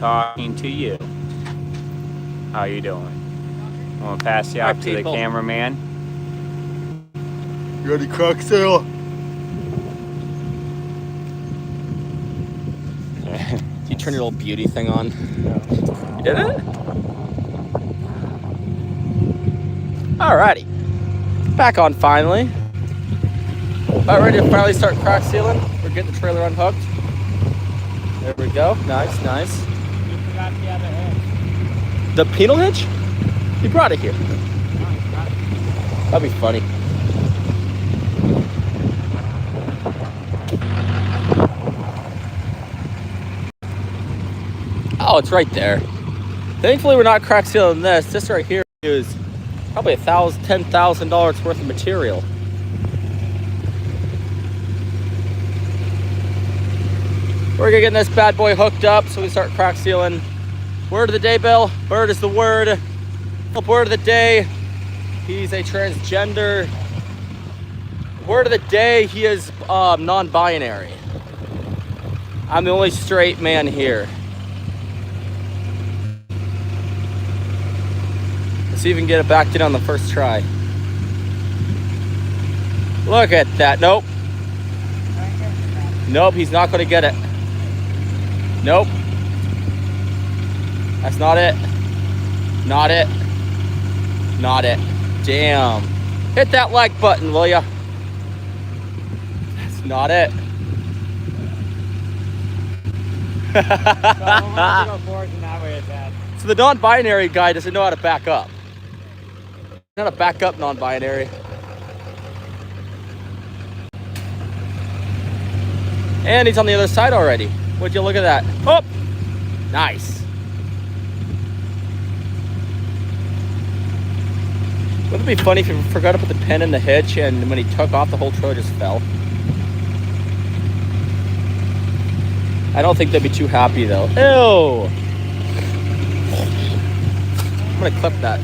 talking to you. How you doing? I'm gonna pass you off to the cameraman. You ready, crack sale? Did you turn your little beauty thing on? No. You did it? Alrighty. Back on finally. About ready to finally start crack sealing. We're getting the trailer unhooked. There we go. Nice, nice. You forgot the other hitch. The penal hitch? You brought it here. That'd be funny. Oh, it's right there. Thankfully, we're not crack sealing this. This right here is probably $10,000 worth of material. We're gonna get this bad boy hooked up so we start crack sealing. Word of the day, Bill. Bird is the word. Word of the day. He's a transgender. Word of the day. He is non-binary. I'm the only straight man here. Let's see if we can get it backed in on the first try. Look at that. Nope. Nope, he's not going to get it. Nope. That's not it. Not it. Not it. Damn. Hit that like button, will ya? That's not it. So the non-binary guy doesn't know how to back up. Not a back up non-binary. And he's on the other side already. Would you look at that? Oh, nice. Wouldn't it be funny if you forgot to put the pin in the hitch and when he took off, the whole trailer just fell? I don't think they'd be too happy though. Ew. I'm gonna clip that.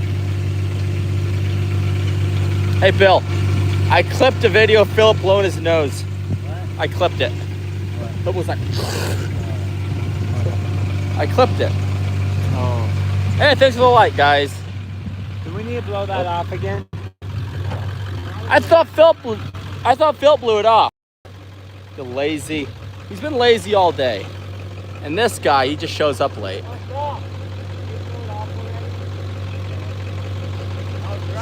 Hey Bill, I clipped a video of Philip blowing his nose. What? I clipped it. What was that? I clipped it. Oh. Hey, thanks for the light, guys. Do we need to blow that off again? I thought Philip blew it off. The lazy. He's been lazy all day. And this guy, he just shows up late.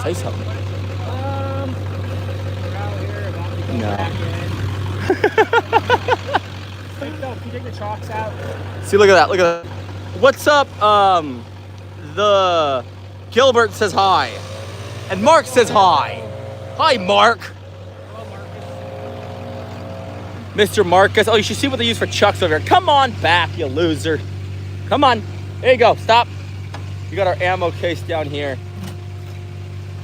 Say something. No. Can you take the chocks out? See, look at that. Look at that. What's up? The Gilbert says hi. And Mark says hi. Hi, Mark. Hello, Marcus. Mr. Marcus. Oh, you should see what they use for chucks over here. Come on back, you loser. Come on. There you go. Stop. You got our ammo case down here.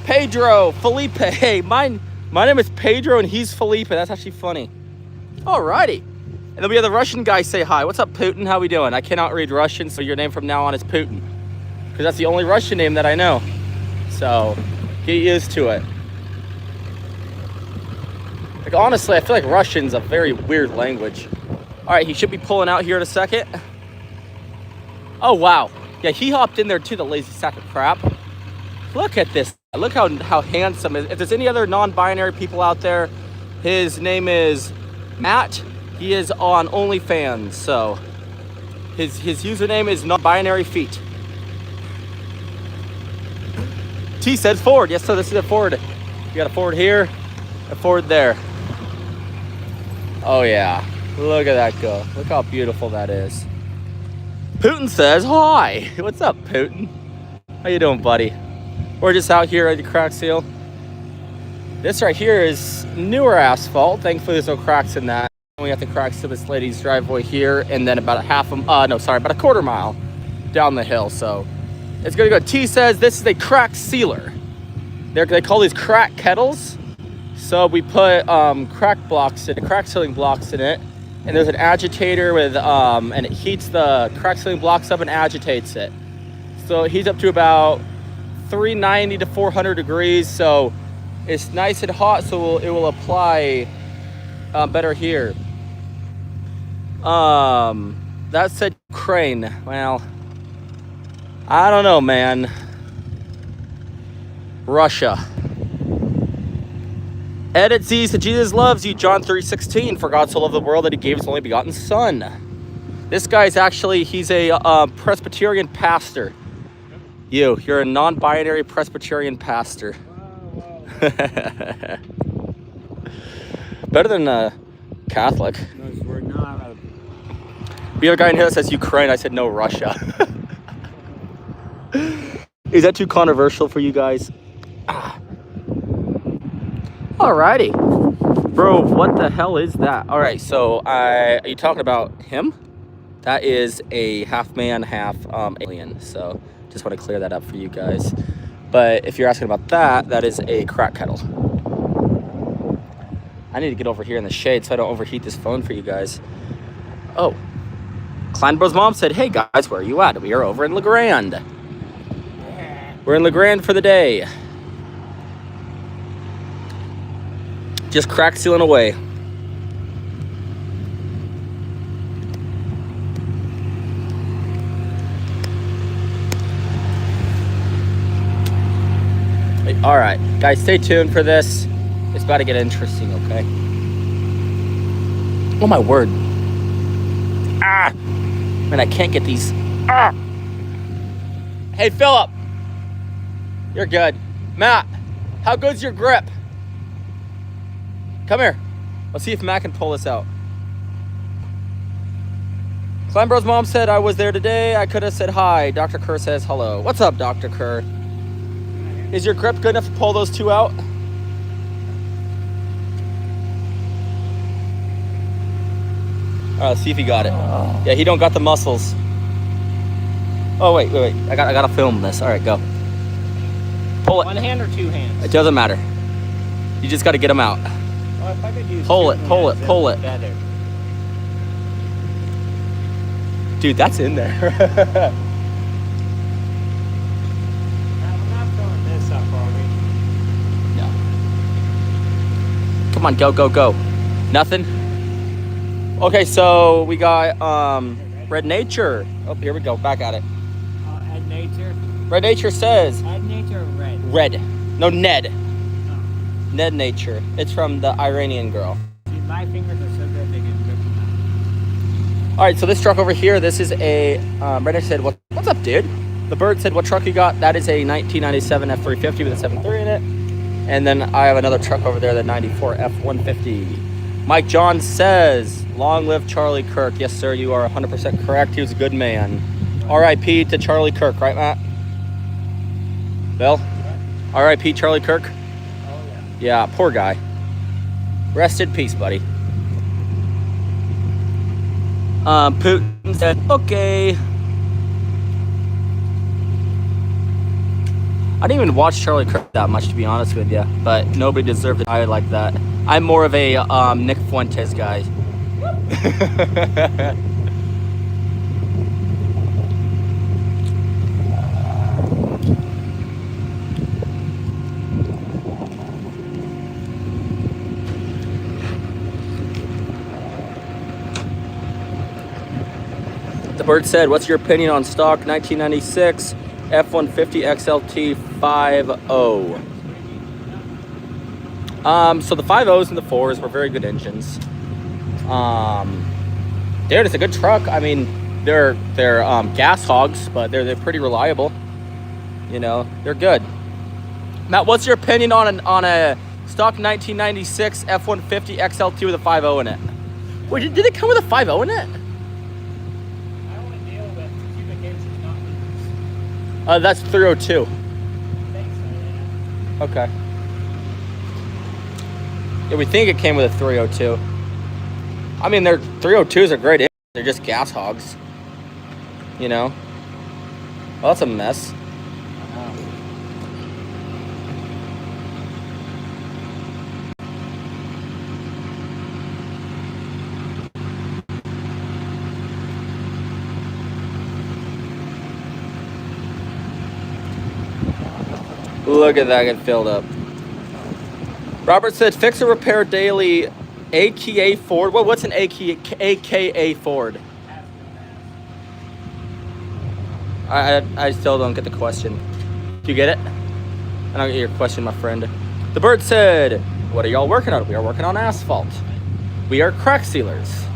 Pedro, Felipe. Hey, my name is Pedro and he's Felipe. That's actually funny. Alrighty. And then we have the Russian guy say hi. What's up, Putin? How we doing? I cannot read Russian, so your name from now on is Putin. Because that's the only Russian name that I know. So, get used to it. Like, honestly, I feel like Russian's a very weird language. Alright, he should be pulling out here in a second. Oh, wow. Yeah, he hopped in there too, the lazy sack of crap. Look at this. Look how handsome. If there's any other non-binary people out there, his name is Matt. He is on OnlyFans, so his username is non-binary feet. T says forward. Yes, so this is a forward. You got a forward here, a forward there. Oh yeah, look at that go. Look how beautiful that is. Putin says hi. What's up, Putin? How you doing, buddy? We're just out here ready to crack seal. This right here is newer asphalt. Thankfully, there's no cracks in that. We have to crack seal this lady's driveway here, and then about about a quarter mile down the hill. So it's gonna go. T says this is a crack sealer. They call these crack kettles. So we put crack sealing blocks in it, and there's an agitator with and it heats the crack sealing blocks up and agitates it. So it heats up to about 390 to 400 degrees. So it's nice and hot, so it will apply better here. That said, Ukraine. Well, I don't know, man. Russia. Edit Z said, Jesus loves you, John 3:16. For God so loved the world that he gave his only begotten son. This guy's actually, he's a Presbyterian pastor. You're a non-binary Presbyterian pastor. Better than Catholic. We're not. We have a guy in here that says Ukraine. I said no, Russia. Is that too controversial for you guys? Alrighty. Bro, what the hell is that? Alright, so are you talking about him? That is a half man, half alien. So just want to clear that up for you guys. But if you're asking about that, that is a crack kettle. I need to get over here in the shade so I don't overheat this phone for you guys. Oh. Kleinbro's mom said, hey guys, where are you at? We are over in LeGrand. We're in LeGrand for the day. Just crack sealing away. All right, guys, stay tuned for this. It's about to get interesting, okay? Oh my word. Ah! Man, I can't get these. Ah! Hey, Philip. You're good. Matt, how good's your grip? Come here. Let's see if Matt can pull this out. Kleinbro's mom said I was there today. I could have said hi. Dr. Kerr says hello. What's up, Dr. Kerr? Is your grip good enough to pull those two out? Let's see if he got it. Yeah, he don't got the muscles. Oh, wait. I gotta film this. All right, go. Pull it. One hand or two hands? It doesn't matter. You just gotta get them out. Well, if I could use pull two it. better. Dude, that's in there. I'm not throwing this up, are we? No. Come on, go. Nothing? Okay, so we got Red Nature. Oh, here we go. Back at it. Ed Nature? Red Nature says... Ed Nature or Red? Red. No, Ned. Oh. Ned Nature. It's from the Iranian girl. See, my fingers are so good they can rip them out. All right, so this truck over here, this is a... Red Nature said, what's up, dude? The bird said, what truck you got? That is a 1997 F350 with a 7.3 in it. And then I have another truck over there, the 94 F150. Mike John says, long live Charlie Kirk. Yes, sir, you are 100% correct. He was a good man. R.I.P. to Charlie Kirk, right, Matt? Bill? R.I.P. Charlie Kirk? Oh, yeah. Yeah, poor guy. Rest in peace, buddy. Putin said, okay. I didn't even watch Charlie Kirk that much, to be honest with you, but nobody deserved to die like that. I'm more of a Nick Fuentes guy. The bird said, what's your opinion on stock 1996 F-150 XLT 5.0? So the 5.0s and the 4s were very good engines. Dude, it's a good truck. I mean, they're gas hogs, but they're pretty reliable. You know, they're good. Matt, what's your opinion on a stock 1996 F-150 XLT with a 5.0 in it? Wait, did it come with a 5.0 in it? That's 302. Okay. Yeah, we think it came with a 302. I mean, their 302s are great. They're just gas hogs. You know? Well, that's a mess. Look at that get filled up. Robert said, fix or repair daily AKA Ford. What's an AKA Ford? I still don't get the question. Do you get it? I don't get your question, my friend. The bird said, what are y'all working on? We are working on asphalt. We are crack sealers.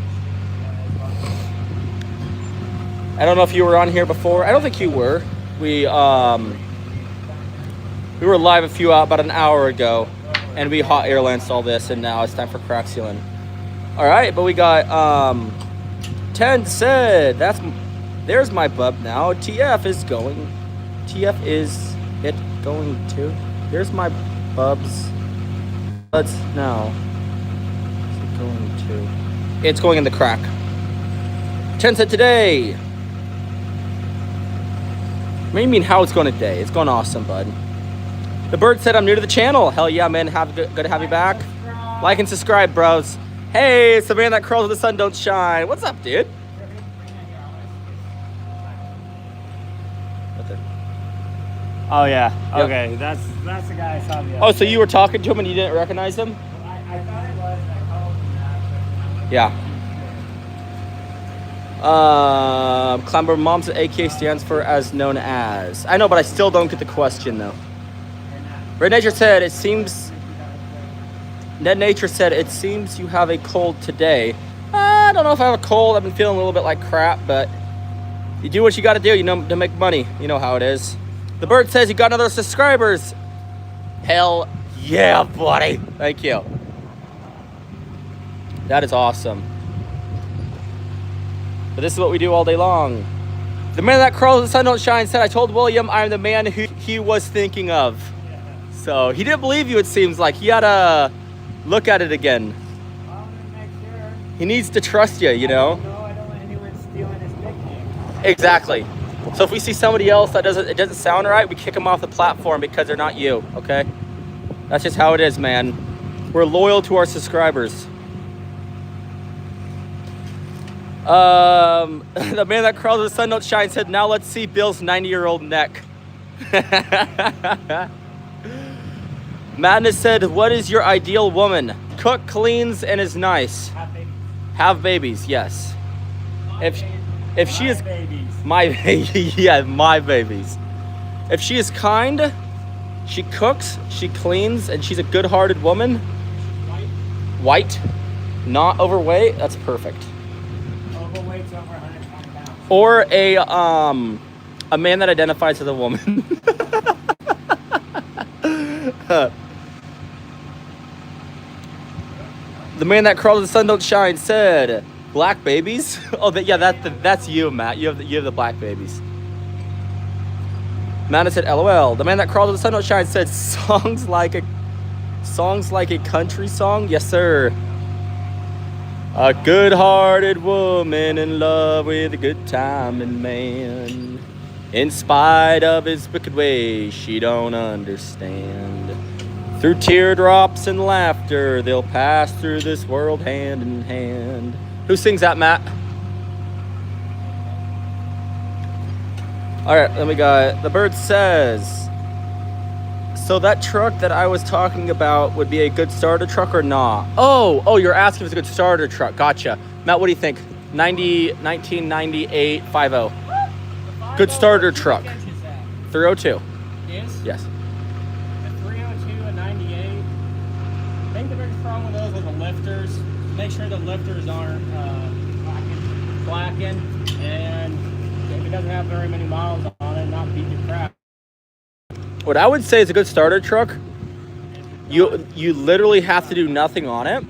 I don't know if you were on here before. I don't think you were. We were live about an hour ago, and we hot air lanced all this, and now it's time for crack sealing. All right, but we got 10 said there's my bub now. TF is it going to? There's my bubs. Let's now. What's it going to? It's going in the crack. 10 said today. What do you mean how it's going today? It's going awesome, bud. The bird said I'm new to the channel. Hell yeah, man. Good to have you back. Like and subscribe, bros. Hey, it's the man that curls with the sun don't shine. What's up, dude? Oh yeah. Yep. Okay, that's the guy I saw the other Oh, so day. you were talking to him and you didn't recognize him? I thought it was, and I called him that, Yeah. Clamber Mom's AK stands for as known as. I know, but I still don't get the question though. Red Nature said it seems. Ned Nature said it seems you have a cold today. I don't know if I have a cold. I've been feeling a little bit like crap, but you do what you got to do. You know, to make money. You know how it is. The bird says you got another subscribers. Hell yeah, buddy. Thank you. That is awesome. But this is what we do all day long. The man that crawls the sun don't shine said, I told William I'm the man who he was thinking of. Yeah. So he didn't believe you, it seems like. He had to look at it again. Well, I'm gonna make sure. He needs to trust you, you know? I don't want anyone stealing his nickname. Exactly. So if we see somebody else that it doesn't sound right, we kick them off the platform because they're not you, okay? That's just how it is, man. We're loyal to our subscribers. The man that crawls with the sun don't shine said, now let's see Bill's 90-year-old neck. Madness said, what is your ideal woman? Cook, cleans, and is nice. Have babies. Have babies, yes. If she is babies. my babies. If she is kind, she cooks, she cleans, and she's a good-hearted woman. White, not overweight, that's perfect. Overweight's over 120 pounds. Or a man that identifies as a woman. The man that crawls with the sun don't shine said, black babies? Oh, that's you, Matt. You have the black babies. Matt said, LOL. The man that crawls with the sun don't shine said, songs like a country song? Yes, sir. A good-hearted woman in love with a good-timing man. In spite of his wicked ways, she don't understand. Through teardrops and laughter, they'll pass through this world hand in hand. Who sings that, Matt? All right, then we got the bird says. So that truck that I was talking about would be a good starter truck or not? Oh, you're asking if it's a good starter truck. Gotcha. Matt, what do you think? 1998 50. Good starter truck. 302. Yes? Yes. A 302, a 98. I think the biggest problem with those are the lifters. Make sure the lifters aren't blackened, and if it doesn't have very many miles on it, not beat the crap. What I would say is a good starter truck, you literally have to do nothing on it.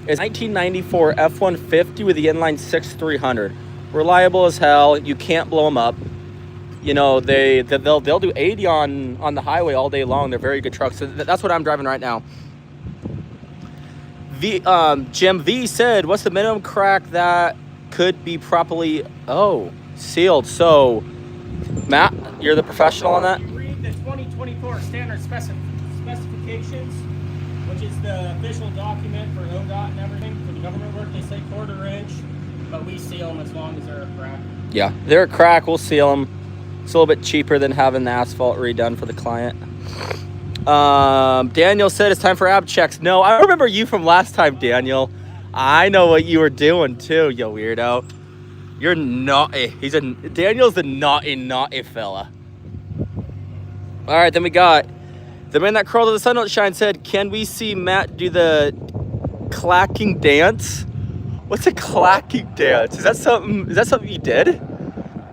It's 1994 F-150 with the inline 6 300. Reliable as hell. You can't blow them up. You know, they'll do 80 on the highway all day long. They're very good trucks. So that's what I'm driving right now. Jim V said, what's the minimum crack that could be properly sealed? So, Matt, you're the professional on that? You read the 2024 standard specifications, which is the official document for ODOT and everything. For the government work, they say 1/4 inch, but we seal them as long as they're a crack. Yeah, they're a crack. We'll seal them. It's a little bit cheaper than having the asphalt redone for the client. Daniel said it's time for ab checks. No, I remember you from last time, Daniel. I know what you were doing too, you weirdo. You're naughty. Daniel's the naughty fella. All right, then we got the man that crawled to the sun don't shine said, "Can we see Matt do the clacking dance?" What's a clacking dance? Is that something you did? I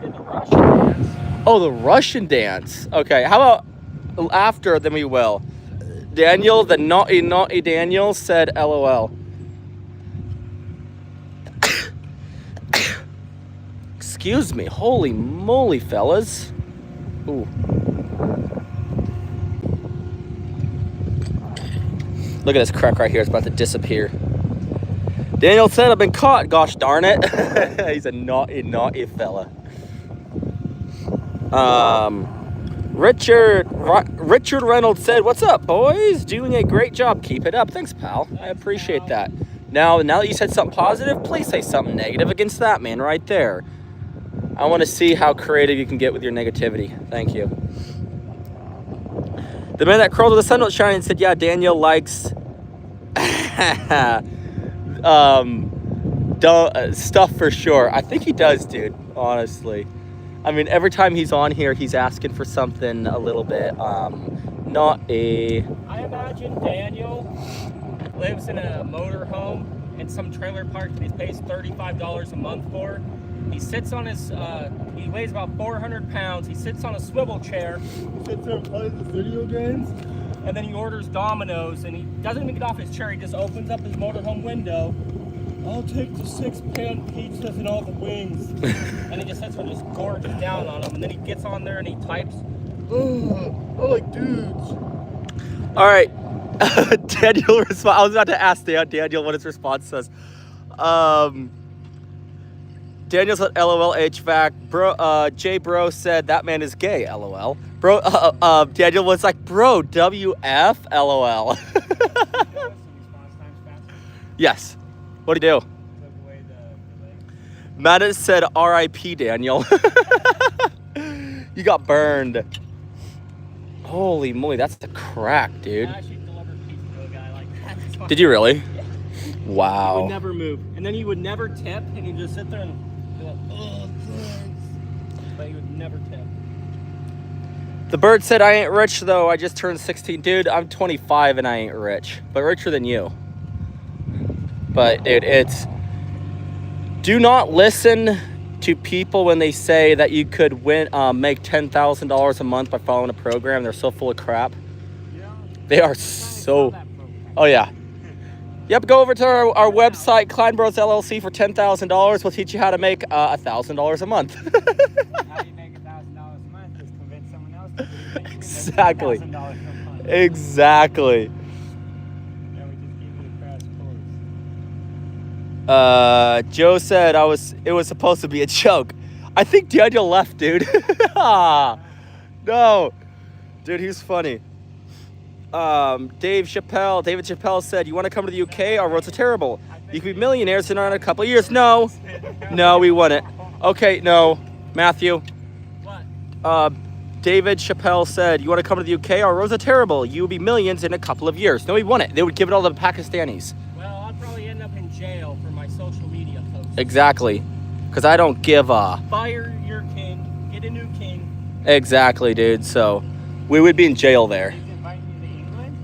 did the Russian dance. Oh, the Russian dance. Okay, how about after? Then we will. Daniel, the naughty Daniel said, "LOL." Excuse me. Holy moly, fellas. Ooh. Look at this crack right here. It's about to disappear. Daniel said, "I've been caught. Gosh darn it." He's a naughty fella. Richard Reynolds said, "What's up, boys? Doing a great job. Keep it up." Thanks, pal. I appreciate that. Now that you said something positive, please say something negative against that man right there. I want to see how creative you can get with your negativity. Thank you. The man that crawled to the sun don't shine and said, "Yeah, Daniel likes stuff for sure." I think he does, dude, honestly. I mean, every time he's on here, he's asking for something a little bit naughty. I imagine Daniel lives in a motorhome in some trailer park that he pays $35 a month for. He sits on his, he weighs about 400 pounds. He sits on a swivel chair, sits there and plays the video games, and then he orders Domino's, and he doesn't even get off his chair. He just opens up his motorhome window. "I'll take the 6-pan pizzas and all the wings." And he just sits there and just gorges down on them. And then he gets on there and he types, "Oh, I like dudes." All right. Daniel, I was about to ask Daniel what his response says. Daniel said, "LOL HVAC." J Bro said, "That man is gay, LOL." Bro, Daniel was like, "Bro, WF, LOL." Yes. What'd he do? Matt said, "RIP, Daniel." You got burned. Holy moly, that's the crack, dude. I actually delivered pizza to a guy like that. Did you really? Yeah. He Wow. would never move. And then he would never tip, and he'd just sit there and be like, "Oh, thanks." But he would never tip. The bird said, "I ain't rich, though. I just turned 16. Dude, I'm 25 and I ain't rich. But richer than you." But, dude, do not listen to people when they say that you could make $10,000 a month by following a program. They're so full of crap. Yeah. They are so... Oh, yeah. Yep, go over to our website, Klein Bros LLC, for $10,000. We'll teach you how to make $1,000 a month. How do you make $1,000 a month? Just convince someone else to do it. Exactly. $1,000 a month. Exactly. Yeah, we just gave you the crash course. Joe said it was supposed to be a joke. I think Daniel left, dude. No. Dude, he's funny. David Chappelle said, "You want to come to the UK? Our roads are terrible. You could be millionaires in a couple of years." No, we wouldn't. Okay, no, Matthew. What? David Chappelle said, "You want to come to the UK? Our roads are terrible. You will be millions in a couple of years." No, we wouldn't. They would give it all to the Pakistanis. Well, I'd probably end up in jail for my social media posts. Exactly, because I don't give a. Fire your king, get a new king. Exactly, dude. So we would be in jail there. He's inviting you to England?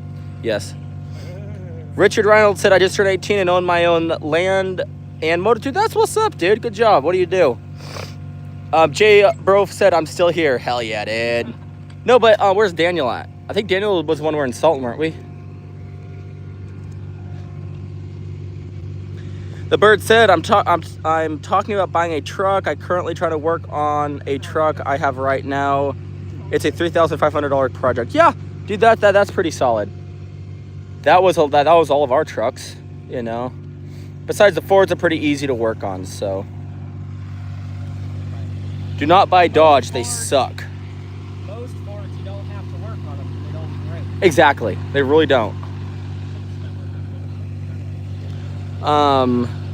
Yes. Richard Reynolds said, "I just turned 18 and own my own land and motor." Dude, that's what's up, dude. Good job. What do you do? Jay Bro said, "I'm still here." Hell yeah, dude. No, but where's Daniel at? I think Daniel was the one we're insulting, weren't we? The bird said, I'm talking about buying a truck. I currently trying to work on a truck I have right now. It's a $3,500 project. Yeah, dude, that's pretty solid. That was all of our trucks, you know. Besides, the Fords are pretty easy to work on, so. Do not buy Dodge, they suck. Most Fords, you don't have to work on them. They don't break. Exactly, they really don't.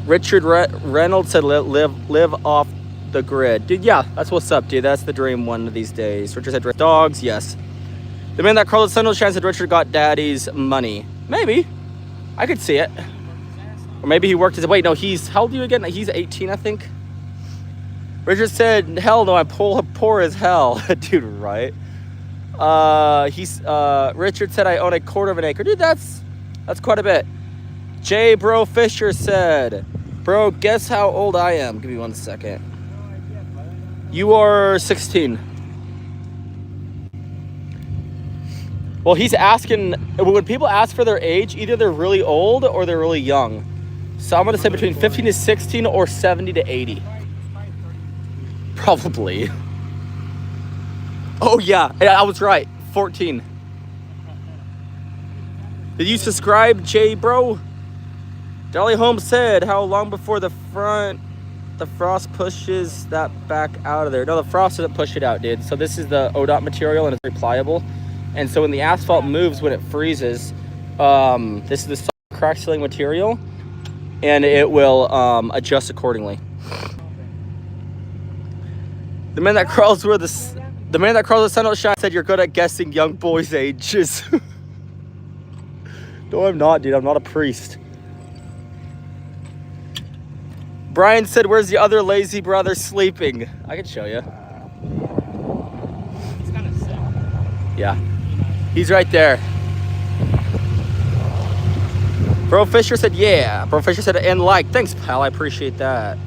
Richard Reynolds said, live off the grid. Dude, yeah, that's what's up, dude. That's the dream one of these days. Richard said, dogs, yes. The man that crawled the sun will shine said Richard got daddy's money. Maybe. I could see it. Or maybe he worked his... Wait, no, how old are you again? He's 18, I think. Richard said, hell no, I'm poor as hell. Dude, right? Richard said, I own a quarter of an acre. Dude, that's quite a bit. J. Bro Fisher said, bro, guess how old I am? Give me 1 second. You are 16. Well, he's asking, when people ask for their age, either they're really old or they're really young. So I'm going to say between 15 to 16 or 70 to 80. Probably. Oh, yeah, I was right. 14. Did you subscribe, J Bro? Dolly Holmes said, how long before the frost pushes that back out of there? No, the frost doesn't push it out, dude. So this is the ODOT material, and it's very pliable. And so when the asphalt moves, when it freezes, this is the soft crack sealing material, and it will adjust accordingly. The man that crawls where the sun don't shine said you're good at guessing young boys' ages. No, I'm not, dude. I'm not a priest. Brian said, where's the other lazy brother sleeping? I can show you. He's kind of sick. Yeah. He's right there. Bro Fisher said, yeah. Bro Fisher said, and like. Thanks, pal. I appreciate that.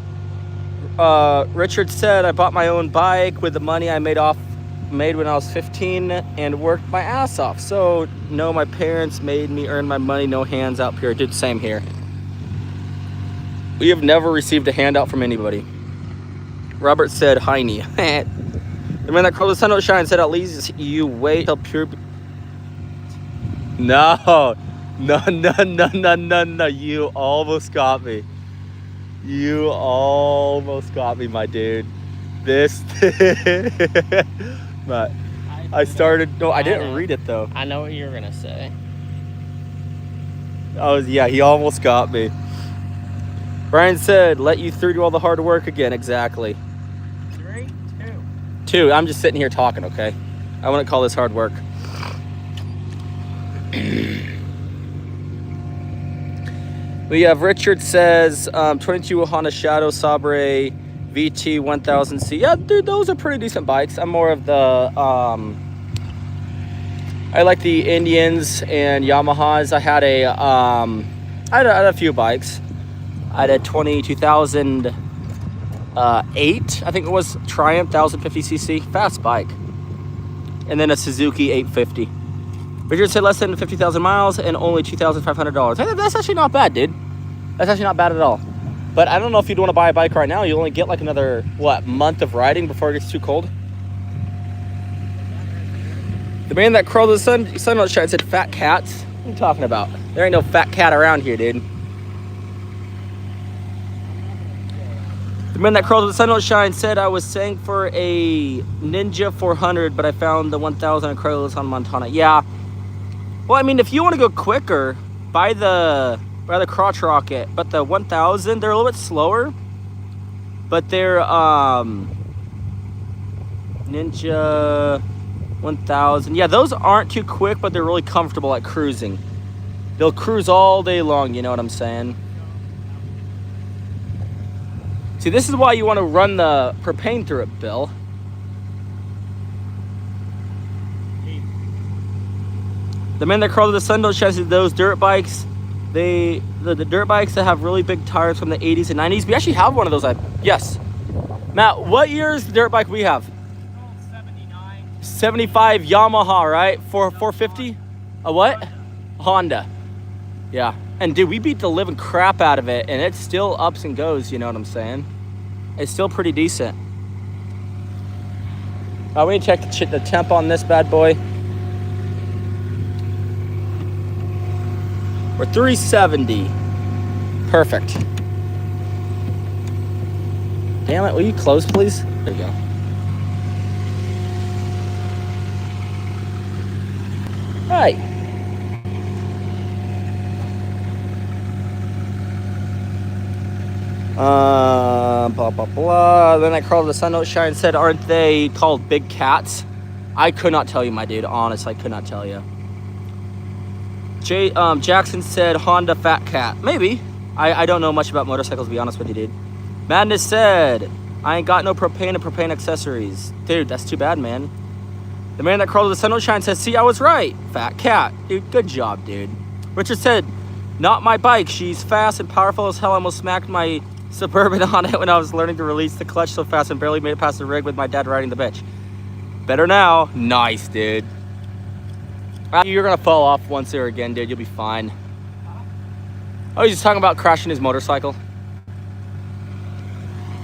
Richard said, I bought my own bike with the money I made when I was 15 and worked my ass off. So, no, my parents made me earn my money. No hands out, period. Dude, same here. We have never received a handout from anybody. Robert said, Heine. The man that called the sun don't shine said, at least you wait till pure... No. You almost got me. You almost got me, my dude. This... But I started... No, I didn't read it, though. I know what you're going to say. Oh, yeah, he almost got me. Brian said, let you through to all the hard work again. Exactly. 3, 2. 2. I'm just sitting here talking, okay? I wouldn't call this hard work. We have Richard says, 22 Honda Shadow Sabre VT 1000C. Yeah, dude, those are pretty decent bikes. I'm more of the, I like the Indians and Yamahas. I had a few bikes. I had a 2008, I think it was, Triumph 1050cc, fast bike. And then a Suzuki 850. Richard said less than 50,000 miles and only $2,500. Hey, that's actually not bad, dude. That's actually not bad at all. But I don't know if you'd want to buy a bike right now. You only get like another, month of riding before it gets too cold. The man that crawled the sun don't shine said fat cats. What are you talking about? There ain't no fat cat around here, dude. The man that crawled to the sun don't shine said I was saying for a Ninja 400, but I found the 1000 on Craigslist on Montana. Yeah. Well, I mean, if you want to go quicker, buy the crotch rocket. But the 1000, they're a little bit slower. But they're Ninja 1000. Yeah, those aren't too quick, but they're really comfortable at cruising. They'll cruise all day long, you know what I'm saying? See, this is why you want to run the propane through it, Bill. The man that crawled to the sun don't shine said those dirt bikes, the dirt bikes that have really big tires from the 80s and 90s. We actually have one of those. Yes. Matt, what year is the dirt bike we have? 79. 75 Yamaha, right? 450? A what? Honda. Yeah. And dude, we beat the living crap out of it, and it still ups and goes, you know what I'm saying? It's still pretty decent. We need to check the temp on this bad boy. We're 370. Perfect. Damn it, will you close, please? There you go. All right. Blah, blah, blah. Then I crawled to the sun don't shine and said, aren't they called big cats? I could not tell you, my dude. Honest, I could not tell you. Jackson said Honda Fat Cat. Maybe. I don't know much about motorcycles, to be honest with you, dude. Madness said, I ain't got no propane and propane accessories. Dude, that's too bad, man. The man that crawled to the sun don't shine says, see, I was right. Fat cat. Dude, good job, dude. Richard said, not my bike. She's fast and powerful as hell. I almost smacked my Suburban on it when I was learning to release the clutch so fast and barely made it past the rig with my dad riding the bitch. Better now. Nice, dude. You're gonna fall off once there again, dude. You'll be fine. Oh, he's just talking about crashing his motorcycle.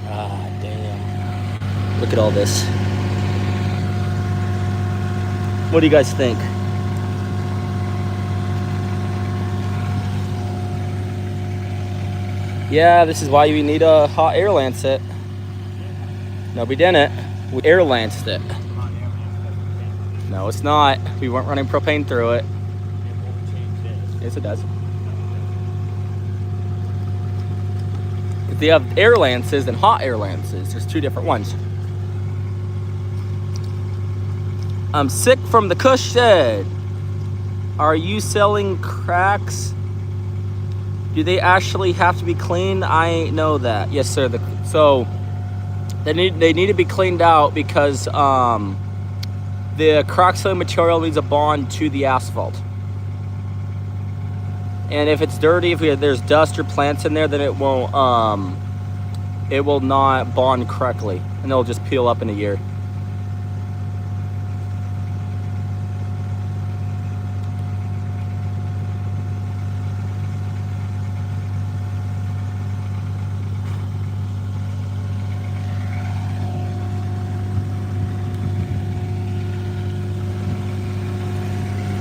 Ah, damn. Look at all this. What do you guys think? Yeah, this is why you need a hot air lance it. No, we didn't. We air lanced it. No, it's not. We weren't running propane through it. Yes, it does. If they have air lances and hot air lances, there's two different ones. I'm sick from the Kush said. Are you selling cracks? Do they actually have to be cleaned? I ain't know that. Yes, sir. So they need to be cleaned out because the crack sealing material needs a bond to the asphalt. And if it's dirty, if there's dust or plants in there, then it will not bond correctly, and it'll just peel up in a year.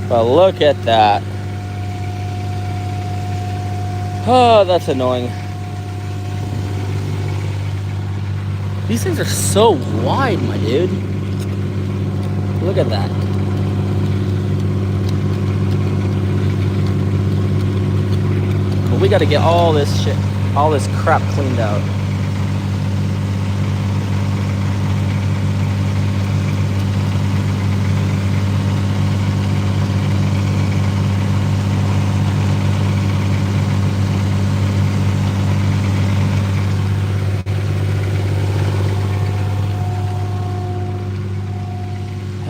But look at that. Oh, that's annoying. These things are so wide, my dude. Look at that. Well, we got to get all this shit, all this crap cleaned out.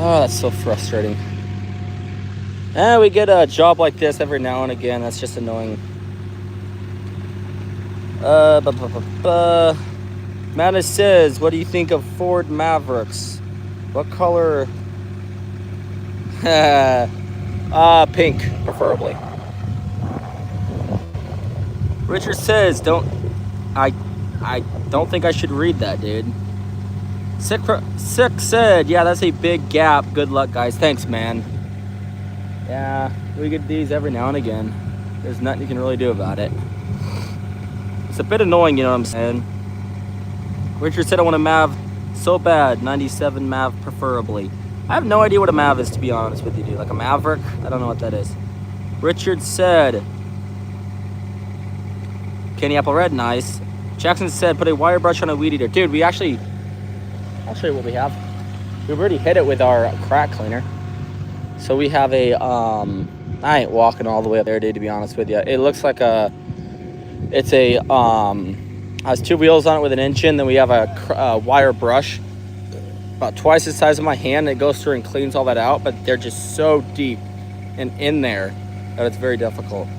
Oh, that's so frustrating. And we get a job like this every now and again. That's just annoying. Madness says, what do you think of Ford Mavericks? What color? Pink, preferably. Richard says, I don't think I should read that, dude. Sick said, yeah, that's a big gap. Good luck, guys. Thanks, man. Yeah, we get these every now and again. There's nothing you can really do about it. It's a bit annoying, you know what I'm saying? Richard said I want a Mav so bad. 97 Mav preferably. I have no idea what a Mav is, to be honest with you, dude. Like a Maverick? I don't know what that is. Richard said, Kenny Apple Red, nice. Jackson said, put a wire brush on a weed eater. Dude, we actually... I'll show you what we have. We've already hit it with our crack cleaner. So we have a, I ain't walking all the way up there, dude, to be honest with you. It looks like it's a, has two wheels on it with an engine. Then we have a wire brush, about twice the size of my hand. It goes through and cleans all that out, but they're just so deep and in there that it's very difficult.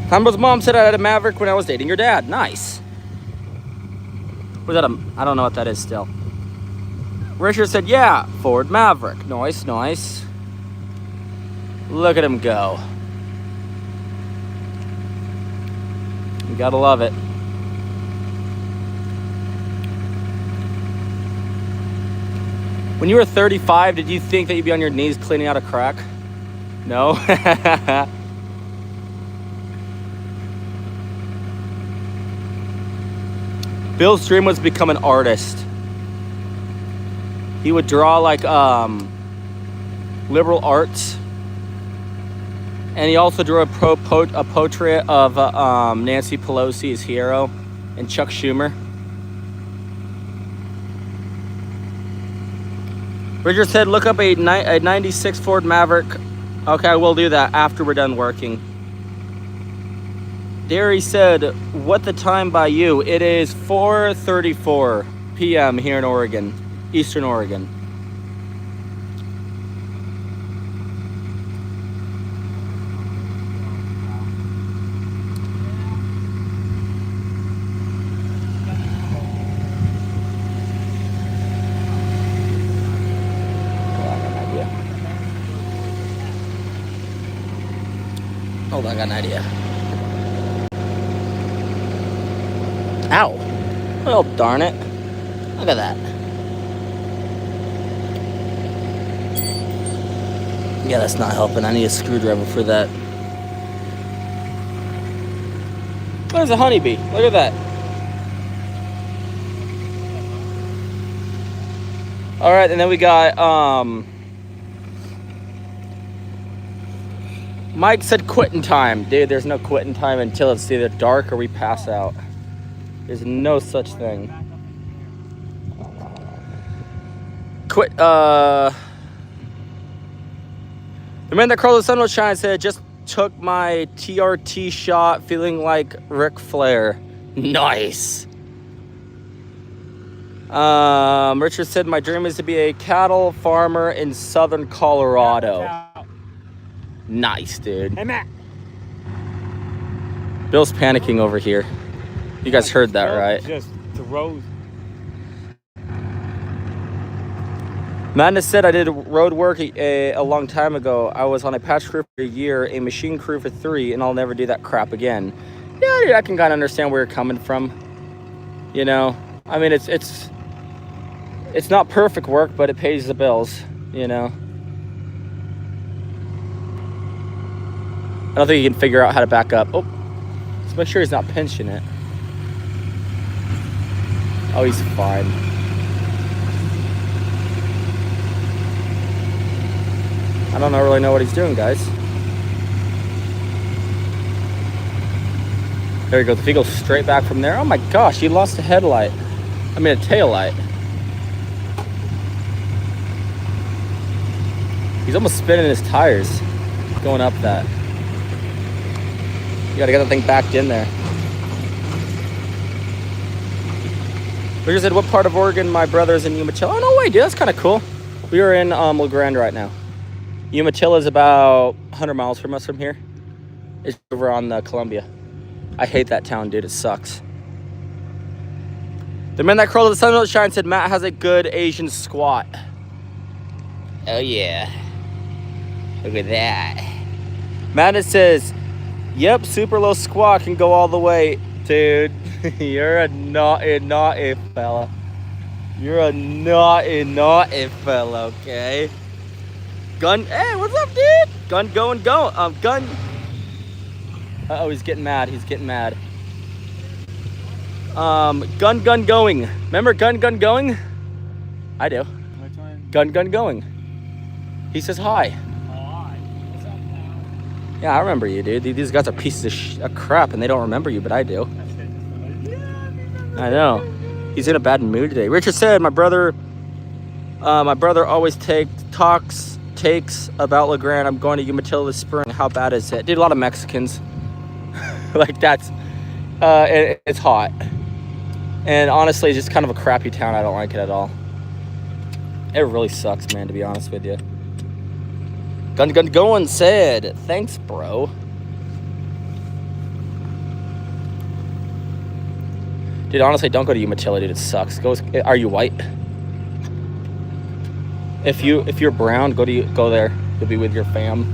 Humbo's mom said I had a Maverick when I was dating your dad. Nice. Was that I don't know what that is still. Richard said, yeah, Ford Maverick. Nice, nice. Look at him go. You gotta love it. When you were 35, did you think that you'd be on your knees cleaning out a crack? No? Bill's dream was to become an artist. He would draw like liberal arts. And he also drew a portrait of Nancy Pelosi, his hero, and Chuck Schumer. Richard said, look up a 96 Ford Maverick. Okay, we'll do that after we're done working. Derry said, what the time by you? It is 4:34 p.m. here in Oregon, Eastern Oregon. Hold on, I got an idea. Ow. Well, darn it. Look at that. Yeah, that's not helping. I need a screwdriver for that. There's a honeybee. Look at that. All right, and then we got, Mike said quitting time. Dude, there's no quitting time until it's either dark or we pass out. There's no such thing. Quit, the man that crawled the sun will shine said, just took my TRT shot feeling like Ric Flair. Nice. Richard said, my dream is to be a cattle farmer in southern Colorado. Nice, dude. Hey, Matt. Bill's panicking over here. You guys heard that, right? Just throws. Madness said, I did road work a long time ago. I was on a patch crew for a year, a machine crew for 3, and I'll never do that crap again. Yeah, dude, I can kind of understand where you're coming from. You know, I mean, it's not perfect work, but it pays the bills, you know. I don't think you can figure out how to back up. Oh, let's make sure he's not pinching it. Oh, he's fine. I don't really know what he's doing, guys. There he goes. If he goes straight back from there, oh my gosh, he lost a headlight. I mean, a tail light. He's almost spinning his tires going up that. You gotta get that thing backed in there. Richard said, what part of Oregon? My brother's in Umatilla. Oh, no way, dude. That's kind of cool. We are in La Grande right now. Umatilla is about 100 miles from us from here. It's over on Columbia. I hate that town, dude. It sucks. The man that crawled to the sun don't shine said, Matt has a good Asian squat. Oh, yeah. Look at that. Madness says, yep, super low squat can go all the way. Dude, you're a naughty fella. You're a naughty fella, okay? Gun, hey, what's up, dude? Gun going. Gun. Uh-oh, he's getting mad. Gun going. Remember gun going? I do. Which one? Gun going. He says hi. Hi. What's up, pal? Yeah, I remember you, dude. These guys are pieces of crap, and they don't remember you, but I do. I know. He's in a bad mood today. Richard said, my brother always takes about La Grande. I'm going to Umatilla this spring. How bad is it? Dude, a lot of Mexicans. Like, that's, it's hot. And honestly, it's just kind of a crappy town. I don't like it at all. It really sucks, man, to be honest with you. Gun going said, thanks, bro. Dude, honestly, don't go to Umatilla, dude. It sucks. Are you white? If you're brown, go there. You'll be with your fam.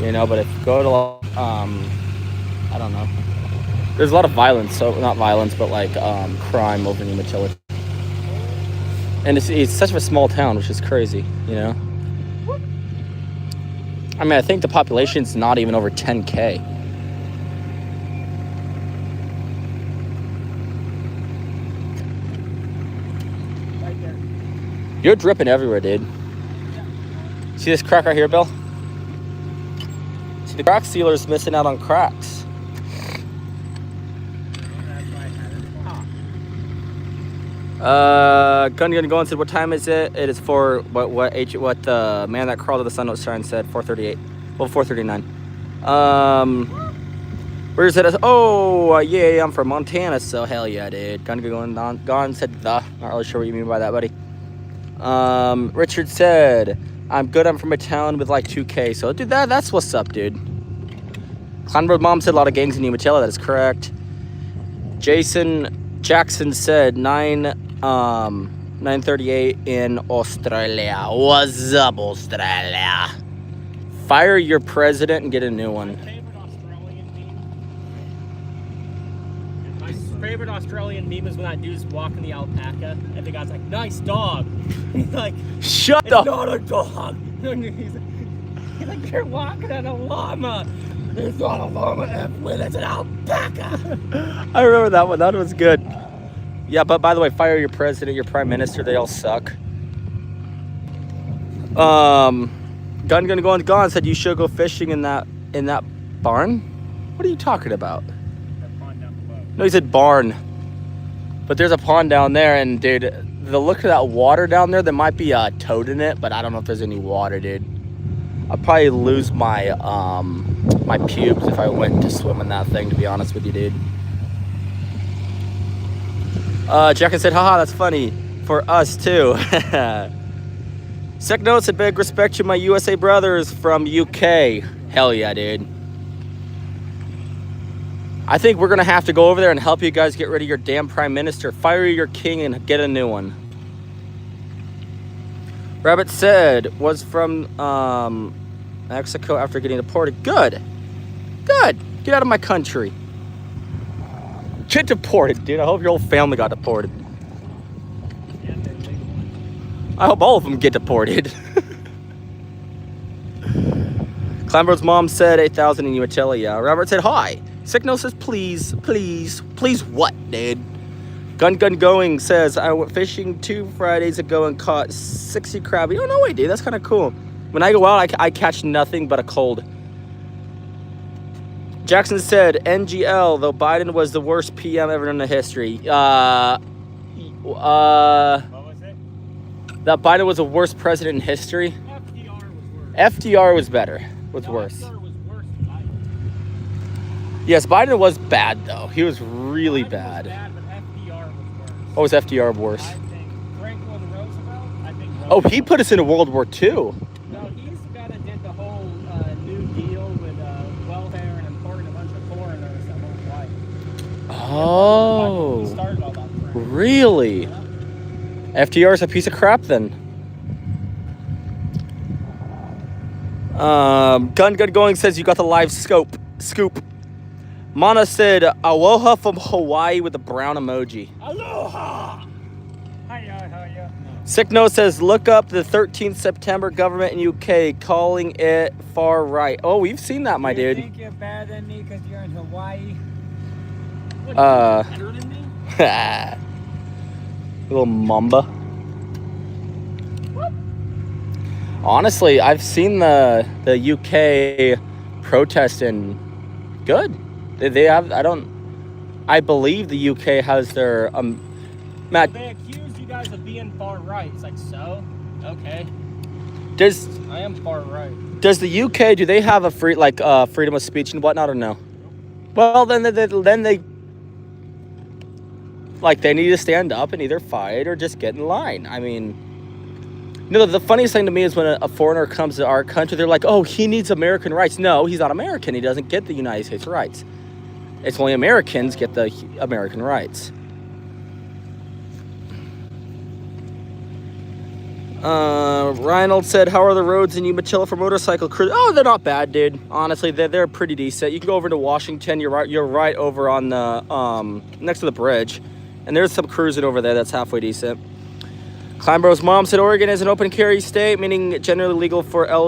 You know, but if you go to I don't know. There's a lot of violence, so not violence, but like crime over in Umatilla. And it's such a small town, which is crazy, you know. I mean, I think the population's not even over 10K. Right there. You're dripping everywhere, dude. See this crack right here, Bill? See, the crack sealer's missing out on cracks. Gun going said, what time is it? It is for what the man that crawled to the sun don't shine said, 4:38. Well, 4:39. Where's it? Oh, yeah, I'm from Montana, so hell yeah, dude. Gone said the. Not really sure what you mean by that, buddy. Richard said, I'm good. I'm from a town with like 2K. So, dude, that's what's up, dude. Clanbro's mom said a lot of gangs in Umatilla. That is correct. Jackson said 9:38 in Australia. What's up, Australia? Fire your president and get a new one. My favorite Australian meme is when that dude's walking the alpaca and the guy's like, nice dog. He's like, shut it's up. not a dog. He's like, you're walking on a llama. It's not a llama, it's an alpaca. I remember that one. That was good. Yeah, but by the way, fire your president, your prime minister. They all suck. Gone said you should go fishing in that barn. What are you talking about? That pond down below. No, he said barn. But there's a pond down there, and dude, the look of that water down there, there might be a toad in it, but I don't know if there's any water, dude. I'll probably lose my my pubes if I went to swim in that thing, to be honest with you, dude. Jack said, haha, that's funny. For us, too. Sick notes and big respect to my USA brothers from UK. Hell yeah, dude. I think we're going to have to go over there and help you guys get rid of your damn prime minister. Fire your king and get a new one. Rabbit said, was from Mexico after getting deported. Good. Good. Get out of my country. Get deported, dude. I hope your whole family got deported. I hope all of them get deported. Clamber's mom said 8,000 in Umatilla. Yeah. Robert said hi. Signal says please what, dude? Going says I went fishing 2 Fridays ago and caught 60 crabby. Oh no way, dude. That's kind of cool. When I go out, I catch nothing but a cold. Jackson said NGL, though Biden was the worst PM ever in the history. What was it? That Biden was the worst president in history. FDR was worse. FDR was better. Was worse. FDR was worse than Biden. Yes, Biden was bad though. He was really bad. Was bad, but FDR was worse. Oh, was FDR worse? I think Franklin Roosevelt. Oh, he put us into World War II. No, he's the guy that did the whole New Deal with welfare and importing a bunch of foreigners that won't white. Oh, He started all that crap. really? Yeah. FDR is a piece of crap then. Going says you got the live scoop. Mana said aloha from Hawaii with a brown emoji. Aloha! Hiya. Sick Note says look up the 13th September government in UK calling it far right. Oh, we've seen that, my You dude. think you're better than me because you're in Hawaii? What, you're better than me? Little mamba. Honestly, I've seen the UK protesting good. They have. I believe the UK has their Matt. They accused you guys of being far right. It's like, so? Okay. I am far right. Does the UK, do they have a freedom of speech and whatnot or no? Well, then they need to stand up and either fight or just get in line. I mean, the funniest thing to me is when a foreigner comes to our country, they're like, oh, he needs American rights. No, he's not American. He doesn't get the United States rights. It's only Americans get the American rights. Reinhold said, how are the roads in Umatilla for motorcycle cruise? Oh, they're not bad, dude. Honestly, they're pretty decent. You can go over to Washington. You're right over on the next to the bridge. And there's some cruising over there that's halfway decent. Climbro's mom said Oregon is an open carry state, meaning generally legal for